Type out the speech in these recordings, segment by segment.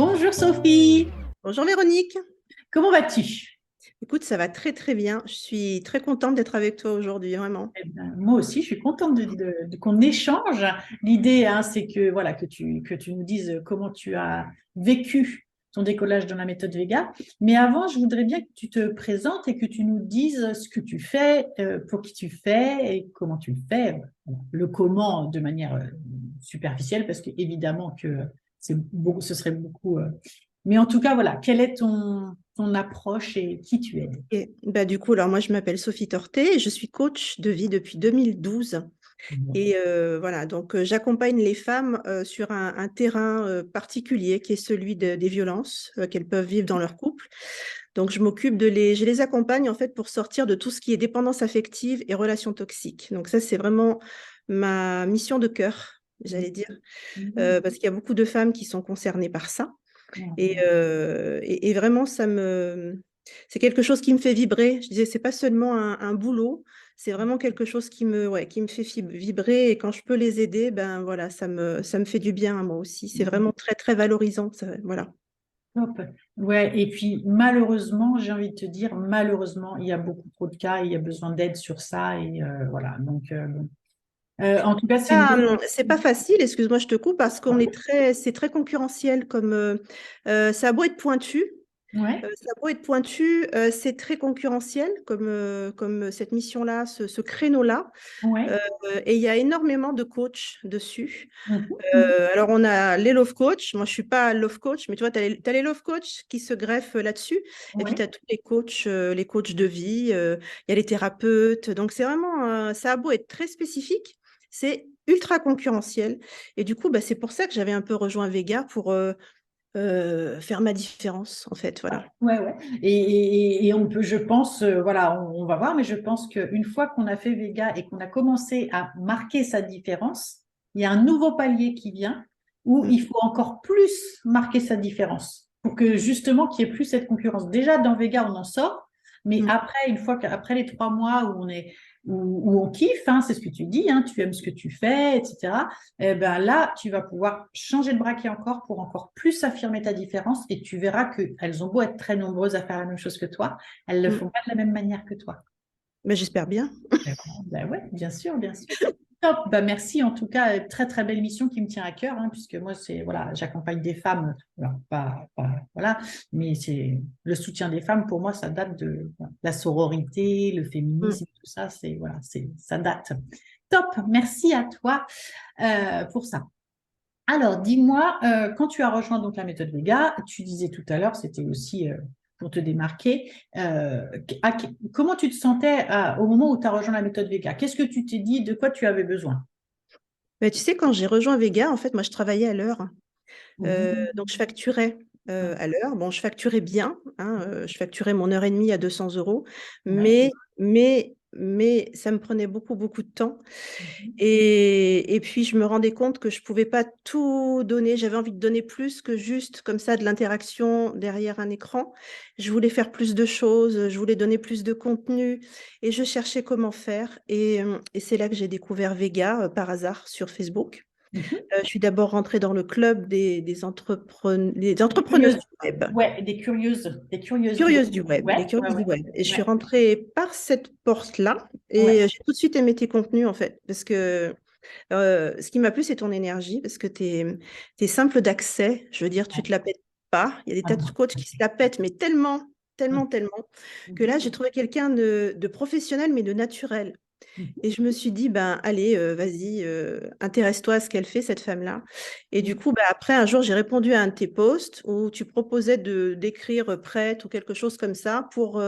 Bonjour Sophie, Bonjour Véronique. comment vas-tu? Écoute, ça va très très bien. Je suis très contente d'être avec toi aujourd'hui, vraiment. Eh ben, moi aussi, je suis contente qu'on échange. L'idée, hein, c'est que, voilà, que tu nous dises comment tu as vécu ton décollage dans la méthode Vega. Mais avant, je voudrais bien que tu te présentes et que tu nous dises ce que tu fais, pour qui tu fais et comment tu le fais. Le comment de manière superficielle, parce qu'évidemment que ce serait beaucoup. Mais en tout cas, voilà, quelle est ton approche et qui tu es? Et bah, du coup, alors moi, je m'appelle Sophie Torté et je suis coach de vie depuis 2012. Et voilà, donc j'accompagne les femmes sur un terrain particulier qui est celui des violences qu'elles peuvent vivre dans leur couple. Donc, je les accompagne en fait pour sortir de tout ce qui est dépendance affective et relations toxiques. Donc ça, c'est vraiment ma mission de cœur, j'allais dire, parce qu'il y a beaucoup de femmes qui sont concernées par ça. Et vraiment, c'est quelque chose qui me fait vibrer. Je disais, c'est pas seulement un boulot, c'est vraiment quelque chose ouais, qui me fait vibrer. Et quand je peux les aider, ben voilà, ça me fait du bien à moi aussi. C'est vraiment très, très valorisant. Voilà. Top. Ouais, et puis malheureusement, j'ai envie de te dire, malheureusement, il y a beaucoup trop de cas, il y a besoin d'aide sur ça, et voilà. Donc, bon. En tout cas, c'est une bonne. C'est pas facile, excuse-moi, je te coupe, parce c'est très concurrentiel comme ça a beau être pointu. Ouais, Ça a beau être pointu, c'est très concurrentiel comme cette mission-là, ce créneau-là. ouais. Euh, et il y a énormément de coachs dessus. Mhm, mhm. Alors, on a les love coach. Moi, je ne suis pas love coach, mais tu vois, tu as les love coach qui se greffent là-dessus. Et puis, tu Ouais. as tous les coachs de vie. Il y a les thérapeutes. Donc, c'est vraiment, ça a beau être très spécifique, c'est ultra concurrentiel. Et du coup, bah, c'est pour ça que j'avais un peu rejoint Vega pour faire ma différence, en fait. Voilà. Ouais, ouais. Et on peut, je pense, voilà, on va voir, mais je pense qu'une fois qu'on a fait Vega et qu'on a commencé à marquer sa différence, il y a un nouveau palier qui vient où Mm, il faut encore plus marquer sa différence pour que justement qu'il n'y ait plus cette concurrence. Déjà, dans Vega, on en sort, mais mm. après, une fois qu'après les 3 mois où on kiffe, hein, c'est ce que tu dis, hein, tu aimes ce que tu fais, etc. Eh ben là, tu vas pouvoir changer de braquet encore pour encore plus affirmer ta différence et tu verras qu'elles ont beau être très nombreuses à faire la même chose que toi, elles ne le Mm. font pas de la même manière que toi. Mais j'espère bien. Ben ouais, bien sûr, bien sûr. Top, bah merci en tout cas, très très belle mission qui me tient à cœur, hein, puisque moi c'est voilà, j'accompagne des femmes, alors, voilà, mais c'est le soutien des femmes pour moi ça date de voilà, la sororité, le Mm. féminisme, tout ça, c'est voilà, c'est ça date. Top, merci à toi pour ça. Alors, dis-moi, quand tu as rejoint donc la méthode Vega, tu disais tout à l'heure, c'était aussi pour te démarquer. Comment tu te sentais au moment où tu as rejoint la méthode Vega? Qu'est-ce que tu t'es dit? De quoi tu avais besoin? Mais tu sais, quand j'ai rejoint Vega, en fait, moi, je travaillais à l'heure. Donc, je Mhm. facturais à l'heure. Bon, je facturais bien, hein, je facturais mon heure et demie à 200 euros, Ouais. mais ça me prenait beaucoup, beaucoup de temps. Mhm. Et puis, je me rendais compte que je ne pouvais pas tout donner. J'avais envie de donner plus que juste comme ça de l'interaction derrière un écran. Je voulais faire plus de choses, je voulais donner plus de contenu et je cherchais comment faire. Et c'est là que j'ai découvert Vega par hasard sur Facebook. Mhm. Je suis d'abord rentrée dans le club des Des entrepreneuses curieuses. du web. Ouais, des curieuses du web. Les Ouais, ouais, curieuses du ouais. web. Et je suis Ouais, rentrée par cette porte-là ouais. et j'ai tout de suite aimé tes contenus en fait. Parce que ce qui m'a plu, c'est ton énergie, parce que tu es simple d'accès. Je veux dire, tu Ouais. te la pètes pas. Il y a des Ah tas de non. coachs qui se la pètent, mais tellement, Mhm. tellement, tellement, que là, j'ai Mhm. trouvé quelqu'un de professionnel, mais de naturel. Mhm. Et je me suis dit, ben, allez, vas-y, intéresse-toi à ce qu'elle fait, cette femme-là. Et du coup, ben, après, un jour, j'ai répondu à un de tes posts où tu proposais d'écrire prête ou quelque chose comme ça pour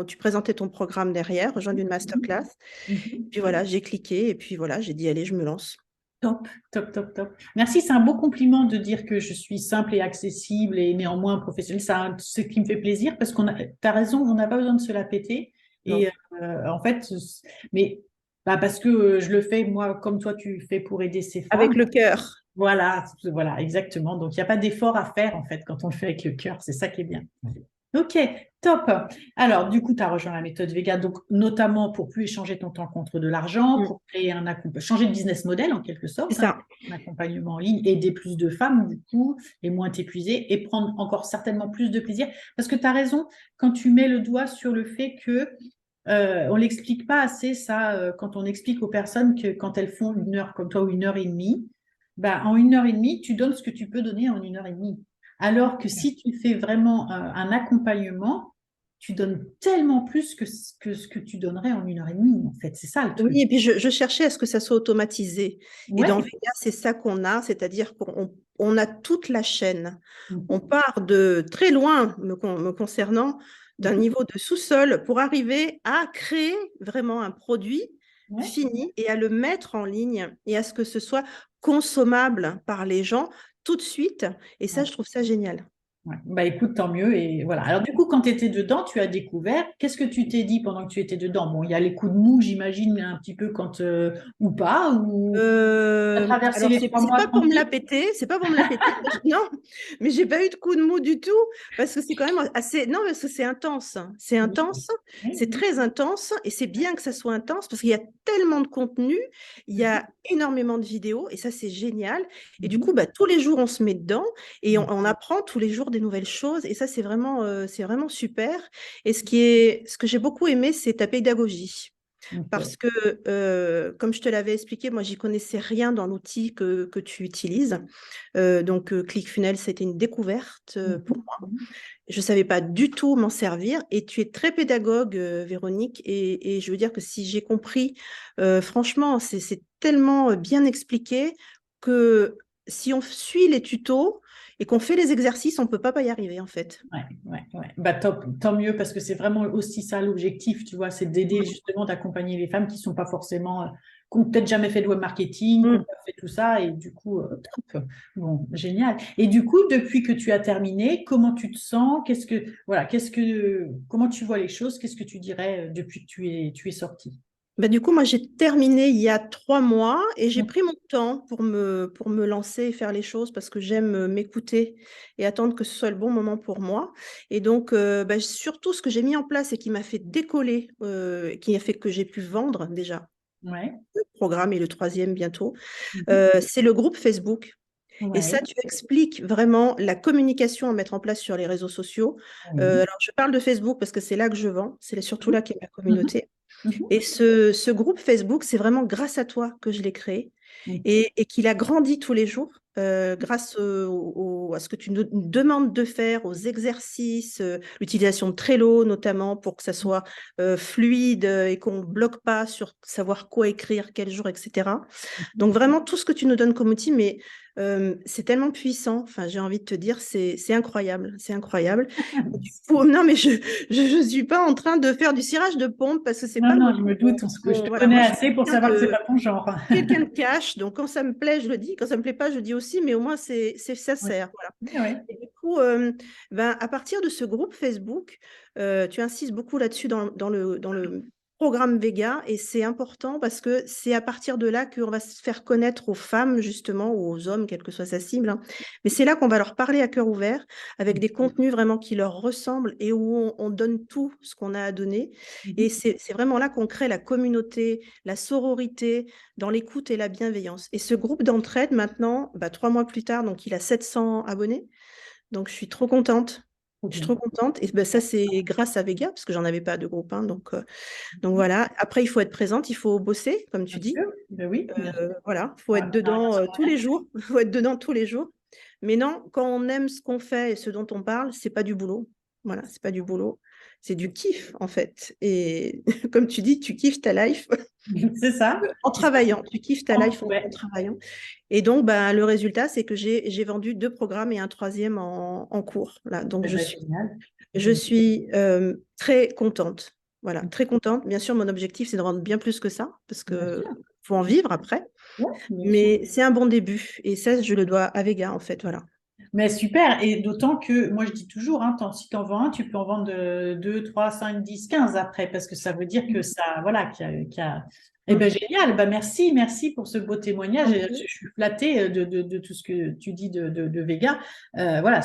tu présentais ton programme derrière, rejoindre une Mhm. masterclass. Mhm. Puis voilà, j'ai cliqué et puis voilà, j'ai dit, allez, je me lance. Top, top, top, top. Merci, c'est un beau compliment de dire que je suis simple et accessible et néanmoins professionnelle. C'est ce qui me fait plaisir parce t'as raison, on n'a pas besoin de se la péter. Et Non. en fait, mais bah, parce que je le fais, moi, comme toi, tu fais pour aider ces femmes. Avec le cœur. Voilà, voilà, exactement. Donc, il n'y a pas d'effort à faire, en fait, quand on le fait avec le cœur. C'est ça qui est bien. Ok, top. Alors, du coup, tu as rejoint la méthode Vega, donc notamment pour plus échanger ton temps contre de l'argent, Mm. pour créer changer de business model en quelque C'est sorte, hein, ça. un accompagnement en ligne, aider plus de femmes, du coup, et moins t'épuiser, et prendre encore certainement plus de plaisir. Parce que tu as raison, quand tu mets le doigt sur le fait que on l'explique pas assez, ça, quand on explique aux personnes que quand elles font 1 heure comme toi ou 1 heure et demie, ben, en 1 heure et demie, tu donnes ce que tu peux donner en 1 heure et demie. Alors que si tu fais vraiment un accompagnement, tu donnes tellement plus que ce que tu donnerais en 1 heure et demie, en fait. C'est ça le Oui, truc. et puis je cherchais à ce que ça soit automatisé. Et dans Ouais. Vega, c'est ça qu'on a, c'est-à-dire qu'on a toute la chaîne. On part de très loin, me concernant, d'un Mhm. niveau de sous-sol pour arriver à créer vraiment un produit Ouais. fini et à le mettre en ligne et à ce que ce soit consommable par les gens tout de suite. Et ça, Ouais. je trouve ça génial. Ouais. Bah écoute, tant mieux. Et voilà. Alors du coup, quand tu étais dedans, tu as découvert, qu'est-ce que tu t'es dit pendant que tu étais dedans? Bon, il y a les coups de mou, j'imagine, un petit peu quand ou pas, ou tu as traversé Alors, les c'est 3 mois pas pour me tranquille. la péter, c'est pas pour me la péter, non, mais j'ai pas eu de coup de mou du tout, parce que c'est quand même assez, non, parce que c'est Oui, intense, oui, c'est oui. très intense, et c'est bien que ça soit intense, parce qu'il y a tellement de contenu, il y a énormément de vidéos, et ça, c'est génial, et du coup, Mhm. bah, tous les jours, on se met dedans, et Mhm. on apprend tous les jours des nouvelles choses, et ça, c'est vraiment super, et ce que j'ai beaucoup aimé, c'est ta pédagogie. Ok. Parce que, comme je te l'avais expliqué, moi, j'y connaissais rien dans l'outil que tu utilises. Donc, ClickFunnels, c'était une découverte pour Mhm. moi. Mhm. Je ne savais pas du tout m'en servir. Et tu es très pédagogue, Véronique. Et je veux dire que si j'ai compris, franchement, c'est tellement bien expliqué que si on suit les tutos et qu'on fait les exercices, on ne peut pas y arriver, en fait. Ouais, ouais, ouais. Bah, top, tant mieux parce que c'est vraiment aussi ça l'objectif, tu vois, c'est d'aider justement, d'accompagner les femmes qui sont pas forcément, qui n'ont peut-être jamais fait de web marketing, qui n'ont Mm. pas fait tout ça et du coup, top. Bon, génial. Et du coup, depuis que tu as terminé, comment tu te sens? Comment tu vois les choses? Qu'est-ce que tu dirais depuis que tu es sortie? Bah, du coup, moi, j'ai terminé il y a 3 mois et j'ai pris mon temps pour me lancer et faire les choses parce que j'aime m'écouter et attendre que ce soit le bon moment pour moi. Et donc, bah, surtout, ce que j'ai mis en place et qui m'a fait décoller, qui a fait que j'ai pu vendre déjà Ouais, le programme et le troisième bientôt, mhm, c'est le groupe Facebook. Et ouais, ça, tu expliques vraiment la communication à mettre en place sur les réseaux sociaux. oui, Alors, je parle de Facebook parce que c'est là que je vends, c'est surtout mhm, là qu'est ma mhm, communauté. mhm, Et ce groupe Facebook, c'est vraiment grâce à toi que je l'ai créé ok, et qu'il a grandi tous les jours grâce à ce que tu nous demandes de faire, aux exercices, l'utilisation de Trello notamment pour que ça soit fluide et qu'on ne bloque pas sur savoir quoi écrire, quel jour, etc. Donc vraiment tout ce que tu nous donnes comme outil, mais c'est tellement puissant. Enfin, j'ai envie de te dire, c'est incroyable, c'est incroyable. Et du coup, non, mais je suis pas en train de faire du cirage de pompe parce que c'est Non, pas non, je me doute, je te voilà, connais moi je suis assez pour savoir que c'est pas ton genre. quelqu'un de cash, donc quand ça me plaît, je le dis, quand ça me plaît pas, je le dis aussi, mais au moins ça Oui, sert, voilà. oui, oui. Et du coup, ben, à partir de ce groupe Facebook, tu insistes beaucoup là-dessus dans le programme Vega et c'est important parce que c'est à partir de là qu'on va se faire connaître aux femmes, justement, ou aux hommes, quelle que soit sa cible, hein. Mais c'est là qu'on va leur parler à cœur ouvert avec des contenus vraiment qui leur ressemblent et où on donne tout ce qu'on a à donner. Et Mhm. c'est vraiment là qu'on crée la communauté, la sororité, dans l'écoute et la bienveillance. Et ce groupe d'entraide, maintenant, bah, 3 mois plus tard, donc il a 700 abonnés. Donc, je suis trop contente. Trop Je suis bien. trop contente. Et ben, ça, c'est grâce à Vega, parce que j'en avais pas de groupe, hein. Donc voilà. Après, il faut être présente, il faut bosser, comme tu Bien dis. sûr, ben oui, bien sûr. Voilà, il faut être Voilà, on n'a rien dedans sans tous rien. les jours. Il faut être dedans tous les jours. Mais non, quand on aime ce qu'on fait et ce dont on parle, c'est pas du boulot. Voilà, c'est pas du boulot. C'est du kiff, en fait. Et comme tu dis, tu kiffes ta life C'est ça. en travaillant. Tu kiffes ta life en Ouais, travaillant. Et donc, ben, le résultat, c'est que j'ai vendu 2 programmes et un troisième en cours. Là. Donc, eh ben, génial. je Génial. suis très contente. Voilà, très contente. Bien sûr, mon objectif, c'est de vendre bien plus que ça, parce Bien que sûr. faut en vivre après. Ouais, bien sûr. Mais c'est un bon début. Et ça, je le dois à Vega, en fait. Voilà. Mais super, et d'autant que moi je dis toujours, hein, si tu en vends un, tu peux en vendre 2, 3, 5, 10, 15 après, parce que ça veut dire que ça, voilà, Eh ben, génial, ben, merci pour ce beau témoignage. Je suis flattée de tout ce que tu dis de Vega. Voilà,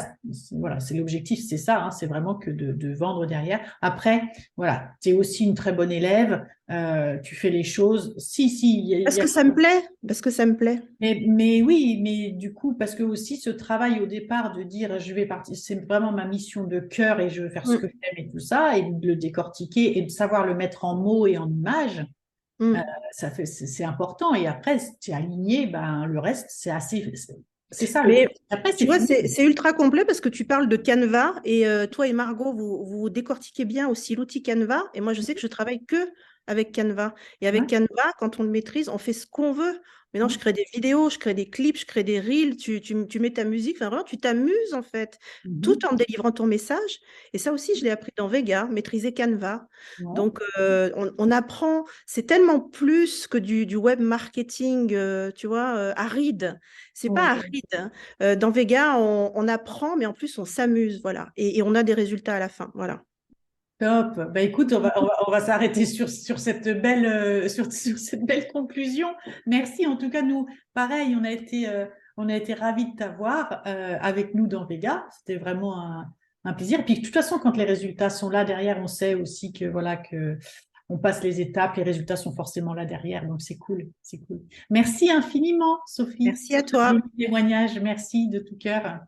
voilà, c'est l'objectif, c'est ça, hein, c'est vraiment que de vendre derrière. Après, voilà, tu es aussi une très bonne élève, tu fais les choses. Si, Parce que ça me plaît, parce que ça me plaît. mais oui, mais du coup, parce que aussi ce travail au départ de dire je vais partir, c'est vraiment ma mission de cœur et je veux faire ce que Mm, j'aime et tout ça, et de le décortiquer et de savoir le mettre en mots et en images. mm. Ça fait, c'est important. Et après, si tu es aligné, ben, le reste, c'est assez. C'est ça le truc. Mais Après, tu c'est vois, fini. c'est ultra complet parce que tu parles de Canva et toi et Margot, vous décortiquez bien aussi l'outil Canva. Et moi, je sais que je travaille que avec Canva. Et avec Ouais. Canva, quand on le maîtrise, on fait ce qu'on veut. Maintenant, Ouais. je crée des vidéos, je crée des clips, je crée des reels, tu mets ta musique, enfin vraiment, tu t'amuses en fait, tout Mhm. en délivrant ton message. Et ça aussi, je l'ai appris dans Vega, maîtriser Canva. Ouais. Donc, on apprend, c'est tellement plus que du web marketing, tu vois, aride. C'est pas Ouais. aride, hein. Dans Vega, on apprend, mais en plus, on s'amuse, voilà. Et on a des résultats à la fin, voilà. Top. Bah, écoute, on va s'arrêter sur cette belle, sur cette belle conclusion. Merci. En tout cas, nous, pareil, on a été ravis de t'avoir avec nous dans Vega. C'était vraiment un plaisir. Et puis, de toute façon, quand les résultats sont là derrière, on sait aussi que voilà que on passe les étapes, les résultats sont forcément là derrière. Donc, c'est cool, c'est cool. Merci infiniment, Sophie, Merci à pour ce toi. témoignage. Merci de tout cœur.